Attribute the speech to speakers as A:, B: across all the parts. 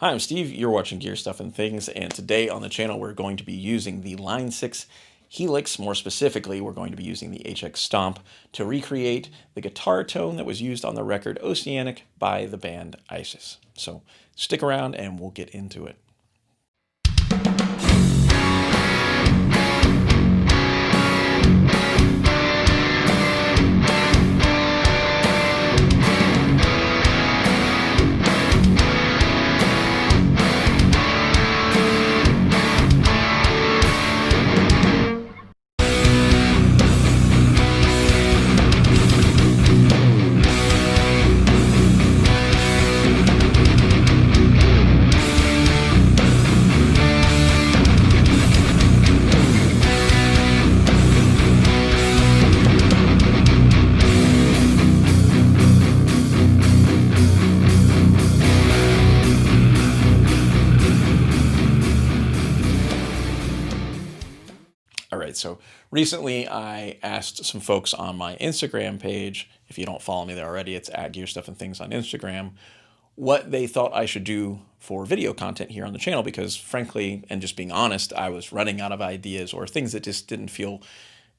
A: Hi, I'm Steve. You're watching Gear Stuff and Things, and today on the channel we're going to be using the Line 6 Helix. More specifically, we're going to be using the HX Stomp to recreate the guitar tone that was used on the record Oceanic by the band ISIS. So stick around and we'll get into it. All right, so recently I asked some folks on my Instagram page, if you don't follow me there already, it's at Gear Stuff and Things on Instagram, what they thought I should do for video content here on the channel, because frankly, and just being honest, I was running out of ideas or things that just didn't feel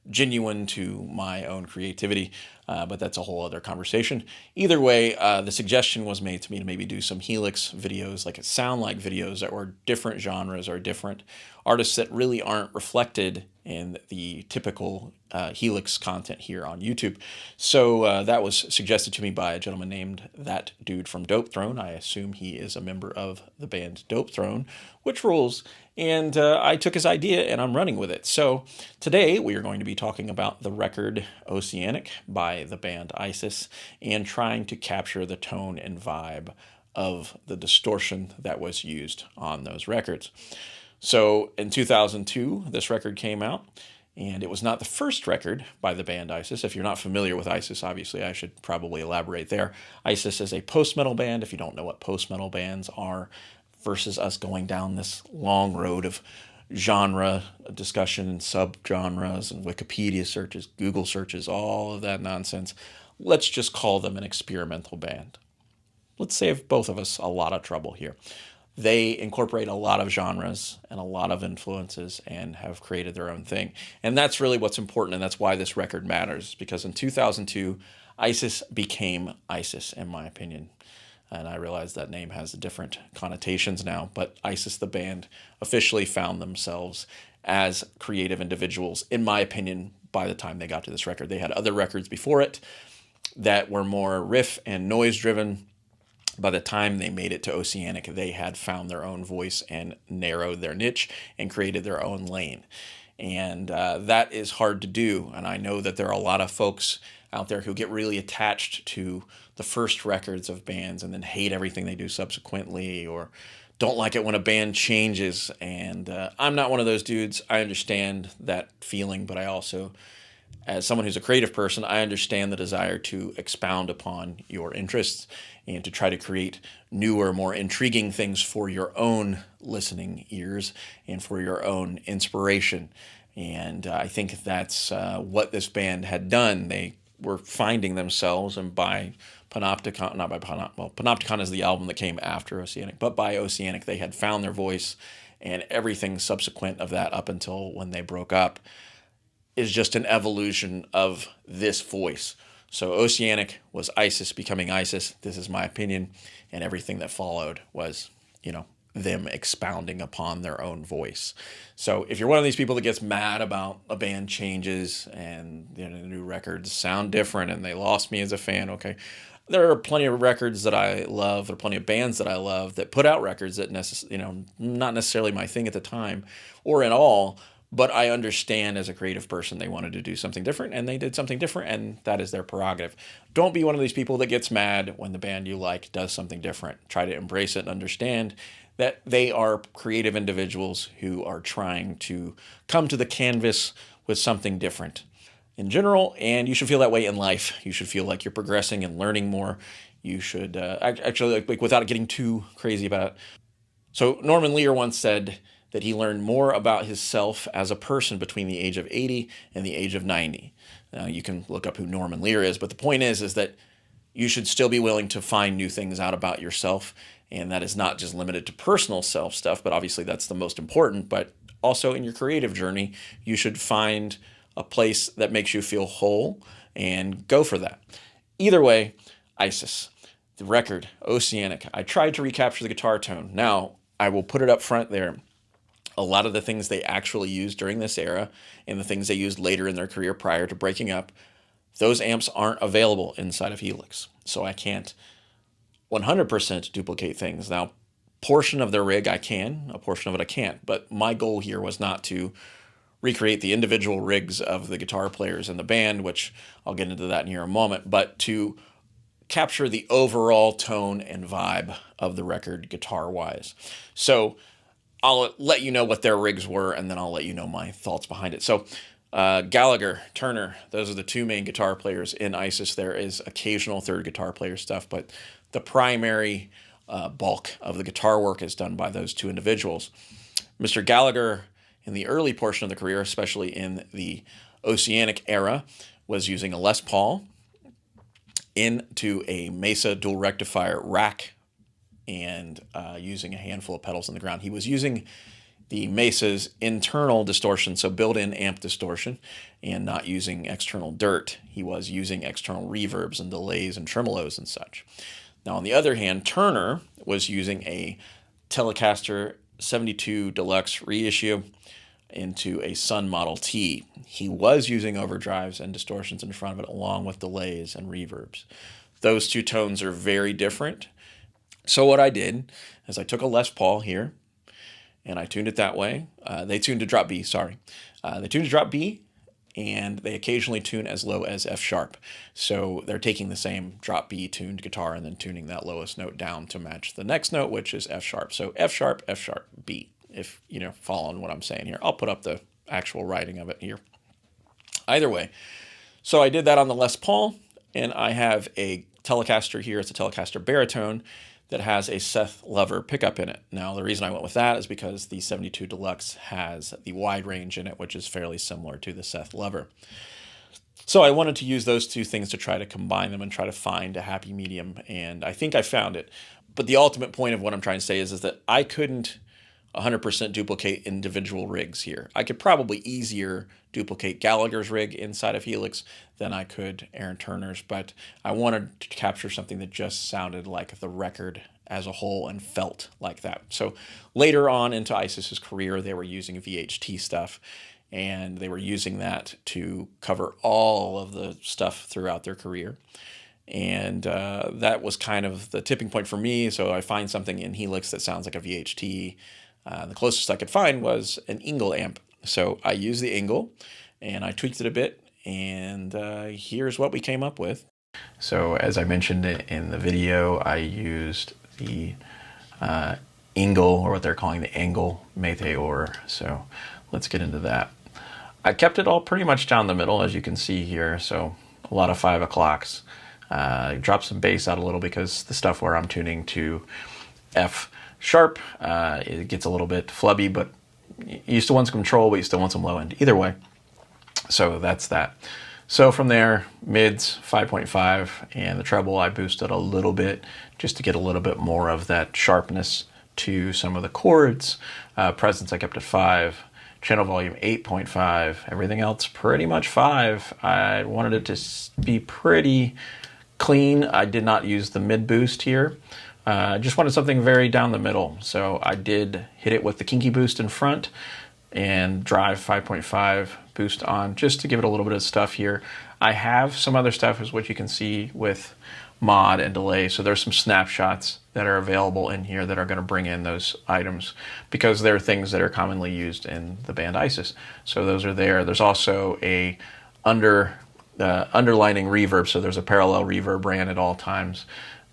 A: genuine to my own creativity, but that's a whole other conversation. Either way, the suggestion was made to me to maybe do some Helix videos, like sound like videos that were different genres or different artists that really aren't reflected in the typical Helix content here on YouTube. So that was suggested to me by a gentleman named That Dude from Dope Throne. I assume he is a member of the band Dope Throne, which rules. And I took his idea and I'm running with it. So today we are going to be talking about the record Oceanic by the band ISIS and trying to capture the tone and vibe of the distortion that was used on those records. So in 2002, this record came out, and it was not the first record by the band ISIS. If you're not familiar with ISIS, obviously I should probably elaborate there. ISIS is a post-metal band. If you don't know what post-metal bands are, versus us going down this long road of genre discussion and subgenres and Wikipedia searches, Google searches, all of that nonsense, let's just call them an experimental band. Let's save both of us a lot of trouble here. They incorporate a lot of genres and a lot of influences and have created their own thing. And that's really what's important, and that's why this record matters, because in 2002, ISIS became ISIS, in my opinion. And I realize that name has different connotations now, but ISIS, the band, officially found themselves as creative individuals, in my opinion, by the time they got to this record. They had other records before it that were more riff and noise driven. By the time they made it to Oceanic, they had found their own voice and narrowed their niche and created their own lane. And that is hard to do. And I know that there are a lot of folks out there who get really attached to the first records of bands and then hate everything they do subsequently, or don't like it when a band changes. And I'm not one of those dudes. I understand that feeling, but I also, as someone who's a creative person, I understand the desire to expound upon your interests and to try to create newer, more intriguing things for your own listening ears and for your own inspiration. And I think that's what this band had done. They were finding themselves, and by Panopticon, not by Panopticon is the album that came after Oceanic, but by Oceanic they had found their voice, and everything subsequent of that up until when they broke up is just an evolution of this voice. So Oceanic was ISIS becoming ISIS. This is my opinion. And everything that followed was, them expounding upon their own voice. So if you're one of these people that gets mad about a band changes and the new records sound different and they lost me as a fan, okay. There are plenty of records that I love. There are plenty of bands that I love that put out records that not necessarily my thing at the time or at all. But I understand as a creative person, they wanted to do something different, and they did something different, and that is their prerogative. Don't be one of these people that gets mad when the band you like does something different. Try to embrace it and understand that they are creative individuals who are trying to come to the canvas with something different in general, and you should feel that way in life. You should feel like you're progressing and learning more. You should actually, without getting too crazy about it. So Norman Lear once said that he learned more about himself as a person between the age of 80 and the age of 90. Now, you can look up who Norman Lear is, but the point is that you should still be willing to find new things out about yourself. And that is not just limited to personal self stuff, but obviously that's the most important. But also in your creative journey, you should find a place that makes you feel whole and go for that. Either way, Isis, the record, Oceanic. I tried to recapture the guitar tone. Now, I will put it up front there. A lot of the things they actually used during this era and the things they used later in their career prior to breaking up, those amps aren't available inside of Helix. So I can't 100% duplicate things. Now, portion of their rig I can, a portion of it I can't. But my goal here was not to recreate the individual rigs of the guitar players in the band, which I'll get into that in here in a moment, but to capture the overall tone and vibe of the record guitar-wise. So I'll let you know what their rigs were, and then I'll let you know my thoughts behind it. So Gallagher, Turner, those are the two main guitar players in Isis. There is occasional third guitar player stuff, but the primary bulk of the guitar work is done by those two individuals. Mr. Gallagher, in the early portion of the career, especially in the Oceanic era, was using a Les Paul into a Mesa dual rectifier rack and using a handful of pedals on the ground. He was using the Mesa's internal distortion, so built-in amp distortion, and not using external dirt. He was using external reverbs and delays and tremolos and such. Now, on the other hand, Turner was using a Telecaster 72 Deluxe reissue into a Sun Model T. He was using overdrives and distortions in front of it, along with delays and reverbs. Those two tones are very different. So what I did is I took a Les Paul here, and I tuned it that way. They tuned to drop B, sorry. They tuned to drop B, and they occasionally tune as low as F sharp. So they're taking the same drop B tuned guitar and then tuning that lowest note down to match the next note, which is F sharp. So F sharp, B, if you following what I'm saying here. I'll put up the actual writing of it here. Either way, so I did that on the Les Paul, and I have a Telecaster here. It's a Telecaster baritone that has a Seth Lover pickup in it. Now, the reason I went with that is because the 72 Deluxe has the wide range in it, which is fairly similar to the Seth Lover. So I wanted to use those two things to try to combine them and try to find a happy medium, and I think I found it. But the ultimate point of what I'm trying to say is that I couldn't 100% duplicate individual rigs here. I could probably easier duplicate Gallagher's rig inside of Helix than I could Aaron Turner's, but I wanted to capture something that just sounded like the record as a whole and felt like that. So later on into Isis's career, they were using VHT stuff, and they were using that to cover all of the stuff throughout their career. And that was kind of the tipping point for me. So I find something in Helix that sounds like a VHT. The closest I could find was an Engel amp. So I used the Engel, and I tweaked it a bit, and here's what we came up with. So as I mentioned in the video, I used the Engel, or what they're calling the Engel Meteor. So let's get into that. I kept it all pretty much down the middle, as you can see here. So a lot of 5 o'clocks. Dropped some bass out a little because the stuff where I'm tuning to F sharp, it gets a little bit flubby, but you still want some control, but you still want some low end. Either way, so that's that. So from there, mids 5.5, and the treble I boosted a little bit just to get a little bit more of that sharpness to some of the chords. Presence I kept at 5. Channel volume 8.5. Everything else pretty much 5. I wanted it to be pretty clean. I did not use the mid boost here. I just wanted something very down the middle. So I did hit it with the kinky boost in front and drive 5.5 boost on just to give it a little bit of stuff here. I have some other stuff, as what you can see with mod and delay. So there's some snapshots that are available in here that are going to bring in those items because they're things that are commonly used in the band Isis. So those are there. There's also a underlining reverb. So there's a parallel reverb ran at all times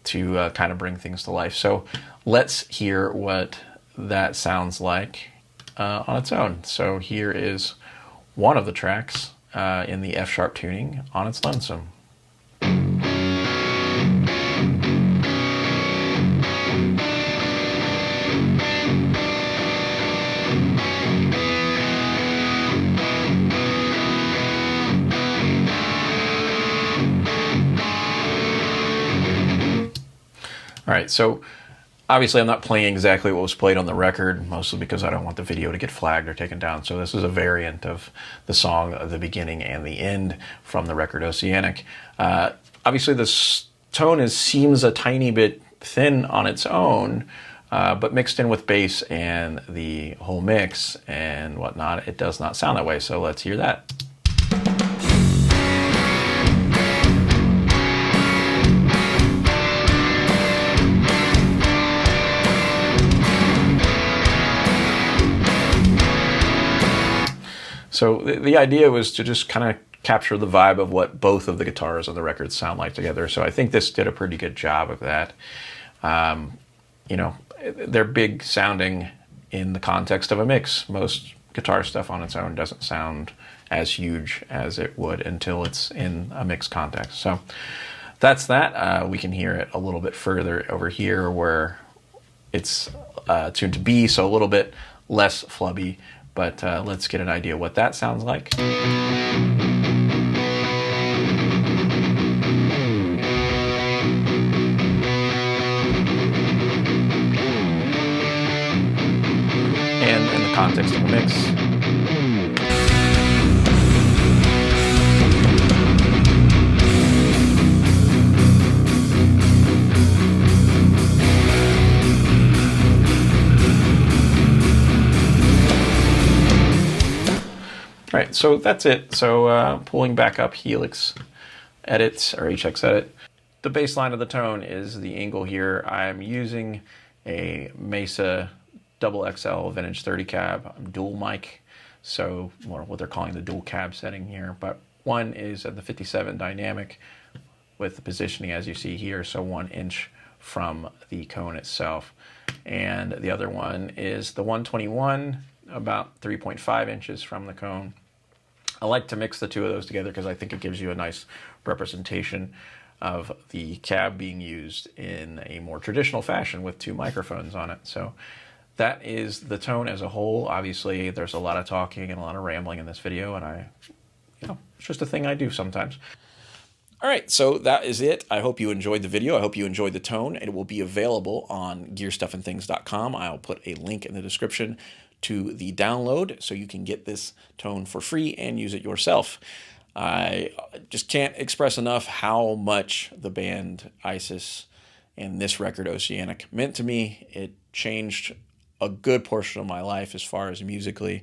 A: to kind of bring things to life. So let's hear what that sounds like on its own. So here is one of the tracks in the F sharp tuning on its lonesome. All right, so obviously I'm not playing exactly what was played on the record, mostly because I don't want the video to get flagged or taken down. So this is a variant of the song, the beginning and the end from the record Oceanic. Obviously this tone seems a tiny bit thin on its own, but mixed in with bass and the whole mix and whatnot, it does not sound that way. So let's hear that. So the idea was to just kind of capture the vibe of what both of the guitars on the record sound like together. So I think this did a pretty good job of that. You know, they're big sounding in the context of a mix. Most guitar stuff on its own doesn't sound as huge as it would until it's in a mix context. So that's that. We can hear it a little bit further over here where it's tuned to B, so a little bit less flubby. But let's get an idea what that sounds like. And in the context of a mix. All right, so that's it. So pulling back up Helix edits or HX edit. The bass line of the tone is the angle here. I'm using a Mesa double XL vintage 30 cab. I'm dual mic, so what they're calling the dual cab setting here. But one is at the 57 dynamic with the positioning as you see here, so 1 inch from the cone itself. And the other one is the 121, about 3.5 inches from the cone. I like to mix the two of those together because I think it gives you a nice representation of the cab being used in a more traditional fashion with two microphones on it. So that is the tone as a whole. Obviously, there's a lot of talking and a lot of rambling in this video, and it's just a thing I do sometimes. All right, so that is it. I hope you enjoyed the video. I hope you enjoyed the tone. It will be available on gearstuffandthings.com. I'll put a link in the description to the download so you can get this tone for free and use it yourself. I just can't express enough how much the band ISIS and this record Oceanic meant to me. It changed a good portion of my life as far as musically.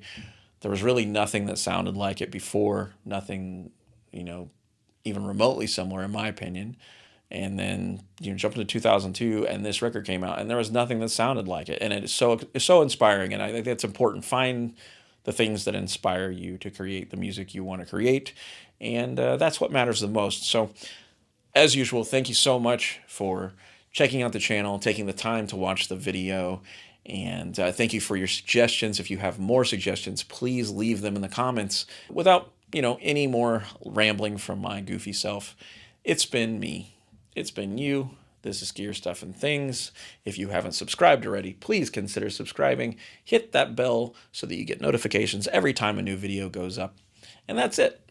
A: There was really nothing that sounded like it before, nothing, even remotely similar in my opinion. And then jump into 2002 and this record came out and there was nothing that sounded like it. And it's so inspiring, and I think that's important. Find the things that inspire you to create the music you want to create, and that's what matters the most. So as usual, thank you so much for checking out the channel, taking the time to watch the video, and thank you for your suggestions. If you have more suggestions, please leave them in the comments. Without any more rambling from my goofy self, it's been me. It's been you. This is Gear Stuff and Things. If you haven't subscribed already, please consider subscribing. Hit that bell so that you get notifications every time a new video goes up. And that's it.